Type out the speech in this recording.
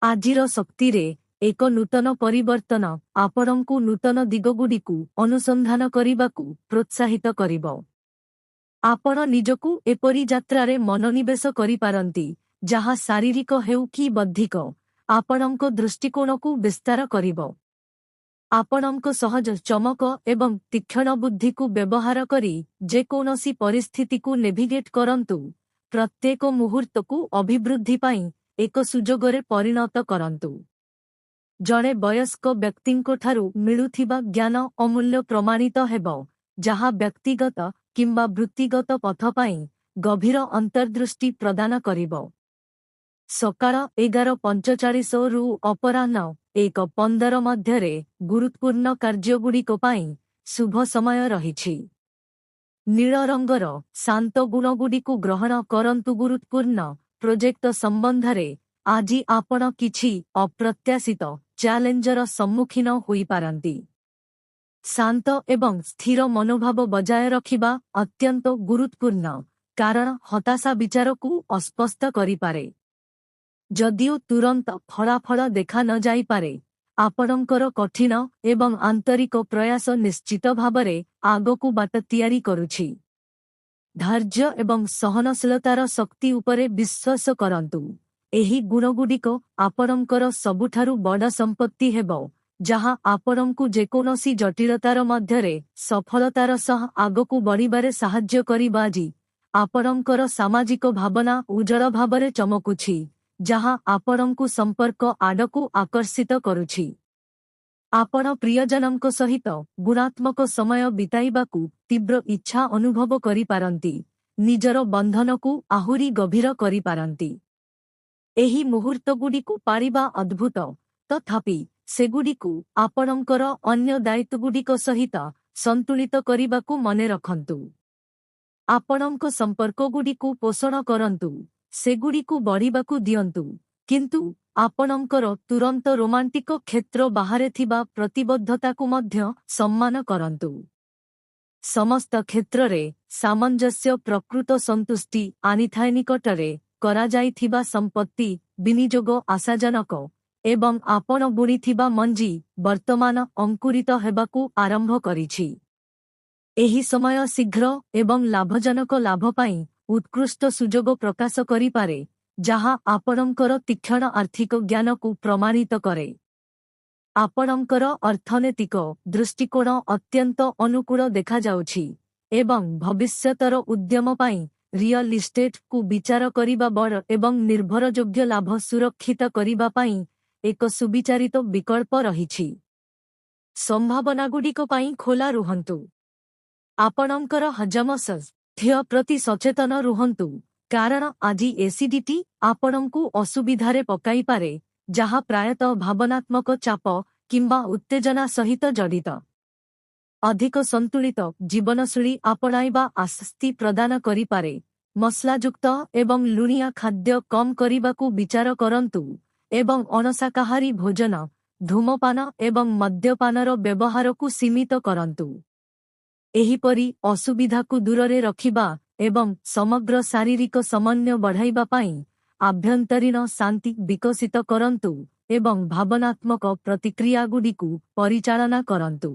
ଆଜିର ଶକ୍ତିରେ ଏକ ନୂତନ ପରିବର୍ତ୍ତନ ଆପଣଙ୍କୁ ନୂତନ ଦିଗଗୁଡ଼ିକୁ ଅନୁସନ୍ଧାନ କରିବାକୁ ପ୍ରୋତ୍ସାହିତ କରିବ। ଆପଣ ନିଜକୁ ଏପରି ଯାତ୍ରାରେ ମନୋନିବେଶ କରିପାରନ୍ତି ଯାହା ଶାରୀରିକ ହେଉ କି ବୌଦ୍ଧିକ ଆପଣଙ୍କ ଦୃଷ୍ଟିକୋଣକୁ ବିସ୍ତାର କରିବ। ଆପଣଙ୍କ ସହଜ ଚମକ ଏବଂ ତୀକ୍ଷ୍ଣ ବୁଦ୍ଧିକୁ ବ୍ୟବହାର କରି ଯେକୌଣସି ପରିସ୍ଥିତିକୁ ନେଭିଗେଟ୍ କରନ୍ତୁ। ପ୍ରତ୍ୟେକ ମୁହୂର୍ତ୍ତକୁ ଅଭିବୃଦ୍ଧି ପାଇଁ ଏକ ସୁଯୋଗରେ ପରିଣତ କରନ୍ତୁ। ଜଣେ ବୟସ୍କ ବ୍ୟକ୍ତିଙ୍କଠାରୁ ମିଳୁଥିବା ଜ୍ଞାନ ଅମୂଲ୍ୟ ପ୍ରମାଣିତ ହେବ, ଯାହା ବ୍ୟକ୍ତିଗତ କିମ୍ବା ବୃତ୍ତିଗତ ପଥ ପାଇଁ ଗଭୀର ଅନ୍ତର୍ଦୃଷ୍ଟି ପ୍ରଦାନ କରିବ। ସକାଳ 11:45 ରୁ ଅପରାହ୍ନ 1:15 ମଧ୍ୟରେ ଗୁରୁତ୍ୱପୂର୍ଣ୍ଣ କାର୍ଯ୍ୟଗୁଡ଼ିକ ପାଇଁ ଶୁଭ ସମୟ ରହିଛି। ନୀଳ ରଙ୍ଗର ଶାନ୍ତ ଗୁଣଗୁଡ଼ିକୁ ଗ୍ରହଣ କରନ୍ତୁ। ଗୁରୁତ୍ୱପୂର୍ଣ୍ଣ ପ୍ରୋଜେକ୍ଟ ସମ୍ବନ୍ଧରେ ଆଜି ଆପଣ କିଛି ଅପ୍ରତ୍ୟାଶିତ ଚ୍ୟାଲେଞ୍ଜର ସମ୍ମୁଖୀନ ହୋଇପାରନ୍ତି। ଶାନ୍ତ ଏବଂ ସ୍ଥିର ମନୋଭାବ ବଜାୟ ରଖିବା ଅତ୍ୟନ୍ତ ଗୁରୁତ୍ୱପୂର୍ଣ୍ଣ, କାରଣ ହତାଶା ବିଚାରକୁ ଅସ୍ପଷ୍ଟ କରିପାରେ। ଯଦିଓ ତୁରନ୍ତ ଫଳାଫଳ ଦେଖା ନ ଯାଇପାରେ, ଆପଣଙ୍କର କଠିନ ଏବଂ ଆନ୍ତରିକ ପ୍ରୟାସ ନିଶ୍ଚିତ ଭାବରେ ଆଗକୁ ବାଟ ତିଆରି କରୁଛି। ଧୈର୍ଯ୍ୟ ଏବଂ ସହନଶୀଳତାର ଶକ୍ତି ଉପରେ ବିଶ୍ୱାସ କରନ୍ତୁ। ଏହି ଗୁଣଗୁଡ଼ିକ ଆପଣଙ୍କର ସବୁଠାରୁ ବଡ଼ ସମ୍ପତ୍ତି ହେବ, ଯାହା ଆପଣଙ୍କୁ ଯେକୌଣସି ଜଟିଳତାର ମଧ୍ୟରେ ସଫଳତାର ସହ ଆଗକୁ ବଢ଼ିବାରେ ସାହାଯ୍ୟ କରିବ। ଆଜି ଆପଣଙ୍କର ସାମାଜିକ ଭାବନା ଉଜ୍ଜଳ ଭାବରେ ଚମକୁଛି, ଯାହା ଆପଣଙ୍କୁ ସମ୍ପର୍କ ଆଡ଼କୁ ଆକର୍ଷିତ କରୁଛି। ଆପଣ ପ୍ରିୟଜନଙ୍କ ସହିତ ଗୁଣାତ୍ମକ ସମୟ ବିତାଇବାକୁ ତୀବ୍ର ଇଚ୍ଛା ଅନୁଭବ କରିପାରନ୍ତି, ନିଜର ବନ୍ଧନକୁ ଆହୁରି ଗଭୀର କରିପାରନ୍ତି। ଏହି ମୁହୂର୍ତ୍ତଗୁଡ଼ିକୁ ପାଳିବା ଅଦ୍ଭୁତ, ତଥାପି ସେଗୁଡ଼ିକୁ ଆପଣଙ୍କର ଅନ୍ୟ ଦାୟିତ୍ୱଗୁଡ଼ିକ ସହିତ ସନ୍ତୁଳିତ କରିବାକୁ ମନେ ରଖନ୍ତୁ। ଆପଣଙ୍କ ସମ୍ପର୍କଗୁଡ଼ିକୁ ପୋଷଣ କରନ୍ତୁ, ସେଗୁଡ଼ିକୁ ବଢ଼ିବାକୁ ଦିଅନ୍ତୁ, କିନ୍ତୁ ଆପଣଙ୍କର ତୁରନ୍ତ ରୋମାଣ୍ଟିକ କ୍ଷେତ୍ର ବାହାରେ ଥିବା ପ୍ରତିବଦ୍ଧତାକୁ ମଧ୍ୟ ସମ୍ମାନ କରନ୍ତୁ। ସମସ୍ତ କ୍ଷେତ୍ରରେ ସାମଞ୍ଜସ୍ୟ ପ୍ରକୃତ ସନ୍ତୁଷ୍ଟି ଆଣିଥାଏ। ନିକଟରେ କରାଯାଇଥିବା ସମ୍ପତ୍ତି ବିନିଯୋଗ ଆଶାଜନକ, ଏବଂ ଆପଣ ବୁଣିଥିବା ମଞ୍ଜି ବର୍ତ୍ତମାନ ଅଙ୍କୁରିତ ହେବାକୁ ଆରମ୍ଭ କରିଛି। ଏହି ସମୟ ଶୀଘ୍ର ଏବଂ ଲାଭଜନକ ଲାଭ ପାଇଁ ଉତ୍କୃଷ୍ଟ ସୁଯୋଗ ପ୍ରକାଶ କରିପାରେ, ଯାହା ଆପଣଙ୍କର ତୀକ୍ଷ୍ଣ ଆର୍ଥିକ ଜ୍ଞାନକୁ ପ୍ରମାଣିତ କରେ। ଆପଣଙ୍କର ଅର୍ଥନୈତିକ ଦୃଷ୍ଟିକୋଣ ଅତ୍ୟନ୍ତ ଅନୁକୂଳ ଦେଖାଯାଉଛି, ଏବଂ ଭବିଷ୍ୟତର ଉଦ୍ୟମ ପାଇଁ ରିଅଲ ଇଷ୍ଟେଟ୍କୁ ବିଚାର କରିବା ବଡ଼ ଏବଂ ନିର୍ଭରଯୋଗ୍ୟ ଲାଭ ସୁରକ୍ଷିତ କରିବା ପାଇଁ ଏକ ସୁବିଚାରିତ ବିକଳ୍ପ ରହିଛି। ସମ୍ଭାବନାଗୁଡ଼ିକ ପାଇଁ ଖୋଲା ରୁହନ୍ତୁ। ଆପଣଙ୍କର ହଜମ ସ୍ୱାସ୍ଥ୍ୟ ପ୍ରତି ସଚେତନ ରୁହନ୍ତୁ, କାରଣ ଆଜି ଏସିଡିଟି ଆପଣଙ୍କୁ ଅସୁବିଧାରେ ପକାଇପାରେ, ଯାହା ପ୍ରାୟତଃ ଭାବନାତ୍ମକ ଚାପ କିମ୍ବା ଉତ୍ତେଜନା ସହିତ ଜଡ଼ିତ। ଅଧିକ ସନ୍ତୁଳିତ ଜୀବନଶୈଳୀ ଆପଣାଇବା ଆଶ୍ୱସ୍ତି ପ୍ରଦାନ କରିପାରେ। ମସଲାଯୁକ୍ତ ଏବଂ ଲୁଣିଆ ଖାଦ୍ୟ କମ୍ କରିବାକୁ ବିଚାର କରନ୍ତୁ, ଏବଂ ଅଣଶାକାହାରୀ ଭୋଜନ, ଧୂମପାନ ଏବଂ ମଦ୍ୟପାନର ବ୍ୟବହାରକୁ ସୀମିତ କରନ୍ତୁ। ଏହିପରି ଅସୁବିଧାକୁ ଦୂରରେ ରଖିବା ଏବଂ ସମଗ୍ର ଶାରୀରିକ ସମନ୍ୱୟ ବଢ଼ାଇବା ପାଇଁ ଆଭ୍ୟନ୍ତରୀଣ ଶାନ୍ତି ବିକଶିତ କରନ୍ତୁ ଏବଂ ଭାବନାତ୍ମକ ପ୍ରତିକ୍ରିୟାଗୁଡ଼ିକୁ ପରିଚାଳନା କରନ୍ତୁ।